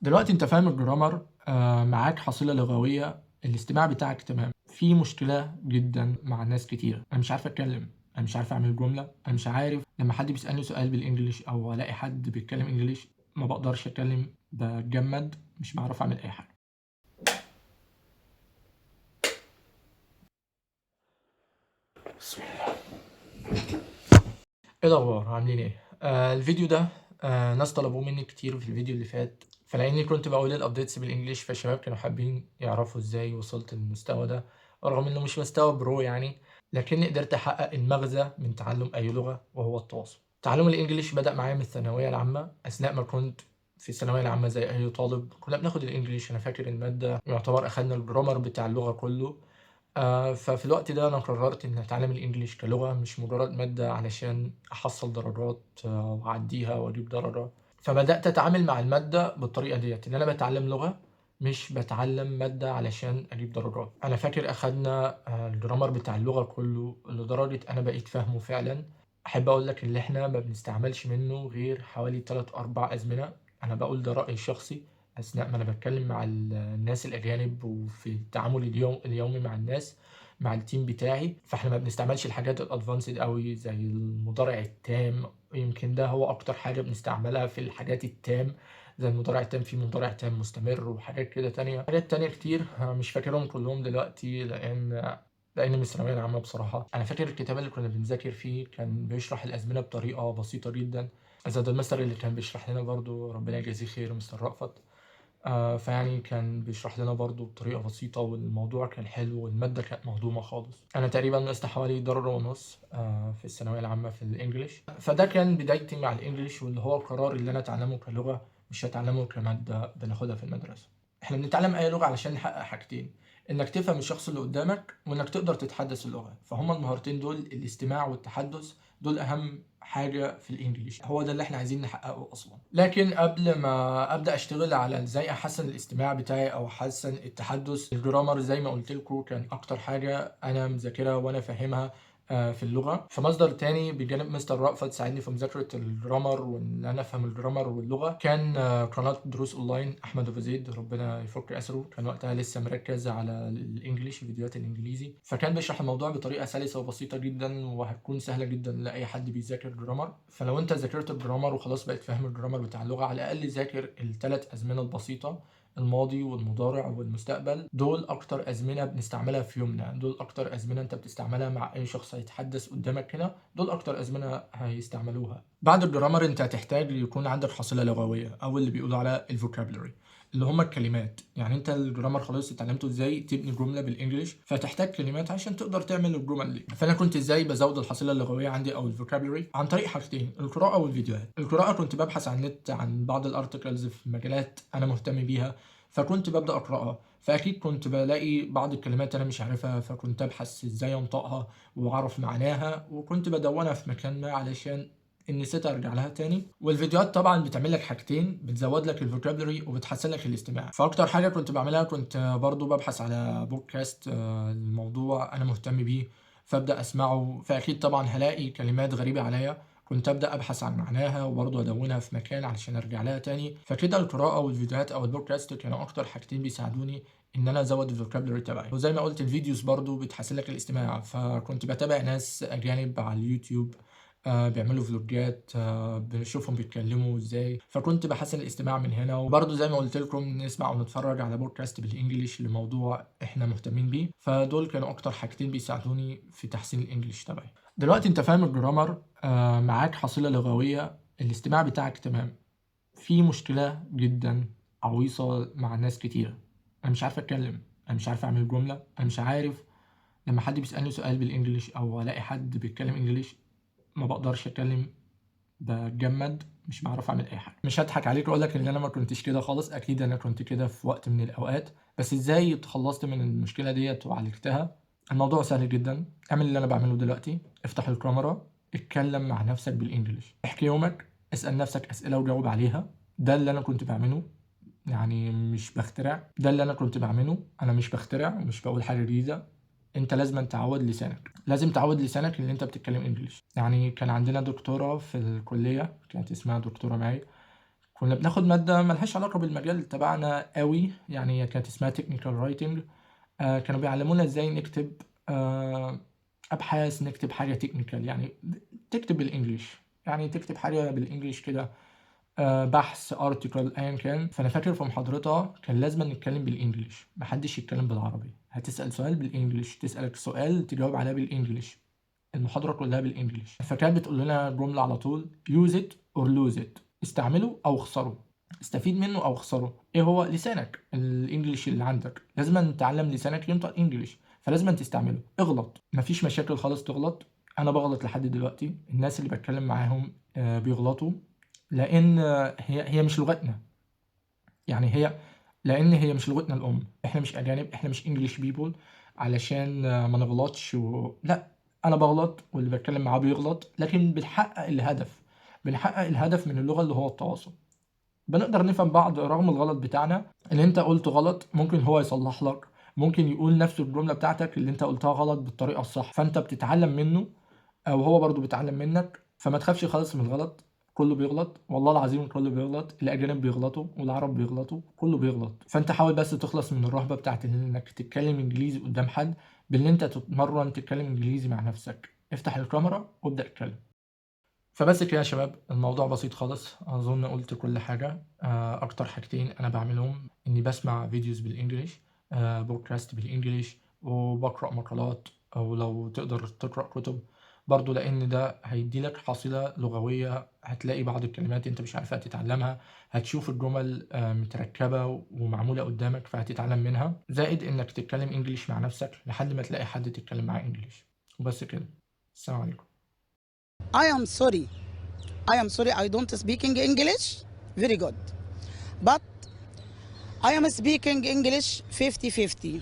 دلوقتي انت فاهم الجرامر، معاك حصيلة لغوية، الاستماع بتاعك تمام. في مشكلة جدا مع ناس كتير، انا مش عارف اتكلم، انا مش عارف اعمل جملة، انا مش عارف لما حد بيسألني سؤال بالانجليش او الاقي حد بيتكلم انجليش ما بقدرش اتكلم، بتجمد، مش بعرف اعمل اي حاجة. بسم الله. ايه الاخبار؟ عاملين ايه؟ الفيديو ده ناس طلبوه مني كتير في الفيديو اللي فات، فلاني كنت بقول الابديتس بالانجليش فالشباب كانوا حابين يعرفوا ازاي وصلت للمستوى ده، رغم انه مش مستوى برو يعني، لكني قدرت احقق المغزى من تعلم اي لغة وهو التواصل. تعلم الانجليش بدأ معايا من الثانوية العامة، اثناء ما كنت في الثانوية العامة زي اي طالب كنا بناخد الانجليش. انا فاكر المادة يعتبر اخدنا الجرامر بتاع اللغة كله. ففي الوقت ده أنا قررت إني أتعلم الإنجليش كلغة، مش مجرد مادة علشان أحصل درجات وأعديها وأجيب درجة. فبدأت أتعامل مع المادة بالطريقة ديت، إن أنا بتعلم لغة مش بتعلم مادة علشان أجيب درجات. أنا فاكر أخدنا الجرامر بتاع اللغة كله لدرجة أنا بقيت فاهمه فعلا. أحب أقول لك إن إحنا ما بنستعملش منه غير حوالي 3 أو 4 أزمنة. أنا بقول ده رأيي الشخصي، أثناء ما أنا بتكلم مع الناس الأجانب وفي التعامل اليومي مع الناس، مع التيم بتاعي. فاحنا ما بنستعملش الحاجات الادفانسد قوي زي المضارع التام. يمكن ده هو اكتر حاجة بنستعملها في الحاجات التام، زي المضارع التام، في مضارع تام مستمر وحاجات كده تانية، حاجات تانية كتير مش فاكرهم كلهم دلوقتي، لان من الثانويه العامه بصراحه. انا فاكر الكتاب اللي كنا بنذاكر فيه كان بيشرح الازمنه بطريقه بسيطه جدا، زي ده المستر اللي كان بيشرح لنا برضو، ربنا يجازيه خير، مستر رأفت. فيعني كان بيشرح لنا برضو بطريقة بسيطة، والموضوع كان حلو والمادة كانت مهضومة خالص. أنا تقريبا نقصت حوالي درجة ونص في الثانوية العامة في الإنجليش. فده كان بدايتي مع الإنجليش، واللي هو القرار اللي أنا أتعلمه كلغة مش هتعلمه كمادة بناخدها في المدرسة. إحنا بنتعلم أي لغة علشان نحقق حاجتين: إنك تفهم الشخص اللي قدامك، وإنك تقدر تتحدث اللغة. فهما المهارتين دول، الاستماع والتحدث، دول أهم حاجة في الإنجليش، هو ده اللي إحنا عايزين نحققه أصلا. لكن قبل ما أبدأ أشتغل على إزاي أحسن الاستماع بتاعي أو أحسن التحدث، الجرامر زي ما قلت لكم كان أكتر حاجة أنا مذاكرها وأنا فاهمها في اللغة. فمصدر تاني بجانب مستر رأفت ساعدني في مذاكرة الجرامر وإن أنا أفهم الجرامر واللغة، كان قناة دروس أونلاين أحمد أبو زيد، ربنا يفك أسره. كان وقتها لسه مركز على الإنجليش، فيديوهات الإنجليزي، فكان بيشرح الموضوع بطريقة سلسة وبسيطة جدا، وهتكون سهلة جدا لأي حد بيذاكر جرامر. فلو أنت ذاكرت الجرامر وخلاص بقيت فاهم الجرامر بتاع اللغة، على الأقل ذاكر ال3 أزمنة البسيطة: الماضي والمضارع والمستقبل. دول اكتر ازمنه بنستعملها في يومنا، دول اكتر ازمنه انت بتستعملها مع اي شخص هيتحدث قدامك هنا، دول اكتر ازمنه هيستعملوها. بعد الجرامر انت هتحتاج يكون عندك حصيله لغويه، او اللي بيقولوا على الفوكابلري، اللي هما الكلمات. يعني انت الجرامر خلاص اتعلمته ازاي تبني جمله بالانجلش، فتحتاج كلمات عشان تقدر تعمل الجمل دي. فانا كنت ازاي بزود الحصيله اللغويه عندي او الفوكابلري؟ عن طريق حاجتين: القراءه والفيديوهات. القراءه كنت ببحث عن النت عن بعض الارتكلز في مجالات انا مهتم بيها، فكنت ببدأ أقرأها. فأكيد كنت بلاقي بعض الكلمات أنا مش عارفها، فكنت أبحث إزاي أنطقها وأعرف معناها، وكنت بدونها في مكان ما علشان إن نسيت أرجع لها تاني. والفيديوهات طبعا بتعمل لك حاجتين: بتزود لك الفوكابلري وبتحسن لك الاستماع. فأكتر حاجة كنت بعملها كنت برضو ببحث على بودكاست الموضوع أنا مهتم بيه، فأبدأ أسمعه. فأكيد طبعا هلاقي كلمات غريبة عليا، كنت أبدأ أبحث عن معناها وبرضه أدونها في مكان علشان أرجع لها تاني. فكده القراءة والفيديوهات أو البودكاست كانوا أكتر حاجتين بيساعدوني إن أنا أزود الفوكابلري تبعي. وزي ما قلت الفيديوز برضه بتحسن لك الاستماع، فكنت بتابع ناس أجانب على اليوتيوب بيعملوا فلوجات، بنشوفهم بيتكلموا ازاي، فكنت بحسن الاستماع من هنا. وبرضه زي ما قلت لكم نسمع ونتفرج على بودكاست بالانجليش لموضوع احنا مهتمين بيه. فدول كانوا اكتر حاجتين بيساعدوني في تحسين الانجليش تبعي. دلوقتي انت فاهم الجرامر، معاك حصيلة لغوية، الاستماع بتاعك تمام. في مشكلة جدا عويصة مع ناس كتيرة، انا مش عارف اتكلم، انا مش عارف اعمل جملة، انا مش عارف لما حد بيسألني سؤال بالانجليش او الاقي حد بيتكلم انجليش ما بقدرش اتكلم، بتجمد، مش بعرف اعمل اي حاجه. مش هضحك عليك واقول لك ان انا ما كنتش كده خالص، اكيد انا كنت كده في وقت من الاوقات. بس ازاي اتخلصت من المشكله ديت وعالجتها؟ الموضوع سهل جدا. اعمل اللي انا بعمله دلوقتي: افتح الكاميرا، اتكلم مع نفسك بالانجلش، احكي يومك، اسال نفسك اسئله وجاوب عليها. ده اللي انا كنت بعمله، يعني مش بخترع، ده اللي انا كنت بعمله، انا مش بخترع ومش بقول حاجه جديده. انت لازم تعود لسانك، لازم تعود لسانك ان انت بتتكلم انجليش. يعني كان عندنا دكتوره في الكليه كانت اسمها دكتوره معي، كنا بناخد مادة ما لهاش علاقة بالمجال تبعنا أوي، يعني هي كانت اسمها technical writing. كانوا بيعلمونا إزاي نكتب أبحاث، نكتب حاجة technical، يعني تكتب بالإنجليش، يعني تكتب حاجة بالإنجليش كده، بحث article أيًا كان. فأنا فاكر في محاضرتها كان لازمًا نتكلم بالإنجليش، ما حدش يتكلم بالعربي، هتسأل سؤال بالإنجليش، تسألك سؤال تجاوب عليها بالإنجليش، المحاضرة كلها بالإنجليش. فكانت بتقول لنا جملة على طول use it or lose it، استعمله أو اخسره، استفيد منه أو اخسره. إيه هو؟ لسانك، الإنجليش اللي عندك، لازمًا تعلّم لسانك ينطق إنجليش، فلازمًا تستعمله. اغلط، ما فيش مشاكل خالص تغلط، أنا باغلط لحد دلوقتي، الناس اللي باتكلم معاهم بيغلطوا، لإن هي مش لغتنا، يعني لإن هي مش لغتنا الأم، إحنا مش أجانب، إحنا مش English people علشان ما نغلطش لأ، أنا باغلط واللي باتكلم معاه بيغلط، لكن بنحقق الهدف من اللغة اللي هو التواصل. بنقدر نفهم بعض رغم الغلط بتاعنا، اللي أنت قُلته غلط ممكن هو يصلّح لك، ممكن يقول نفس الجملة بتاعتك اللي أنت قُلتها غلط بالطريقة الصح، فأنت بتتعلم منه أو هو برضه بيتعلم منك، فما تخافش خالص من الغلط، كُلّه بيغلط، والله العظيم كُلّه بيغلط، الأجانب بيغلطوا والعرب بيغلطوا، كُلّه بيغلط. فأنت حاول بس تخلص من الرهبة بتاعة إنك تتكلم إنجليزي قدّام حد، بإن أنت تتمرّن تتكلم إنجليزي مع نفسك، افتح الكاميرا وابدأ اتكلم. فبس كده يا شباب، الموضوع بسيط خالص، أظن قُلت كل حاجة. أكتر حاجتين أنا باعملهم إني باسمع فيديوز بالإنجليش، podcast بالإنجليش، وباقرأ مقالات، أو لو تقدر تقرأ كُتب برضه، لإن ده هيدّي لك حصيلة لغوية، هتلاقي بعض الكلمات أنت مش عارفها تتعلمها، هتشوف الجُمل متركبة ومعمولة قدّامك فهتتعلم منها، زائد إنك تتكلم إنجليش مع نفسك لحد ما تلاقي حد تتكلم معاه إنجليش، وبس كده. السلام عليكم. I am sorry. I am sorry I don't speaking English very good. But I am speaking English 50-50.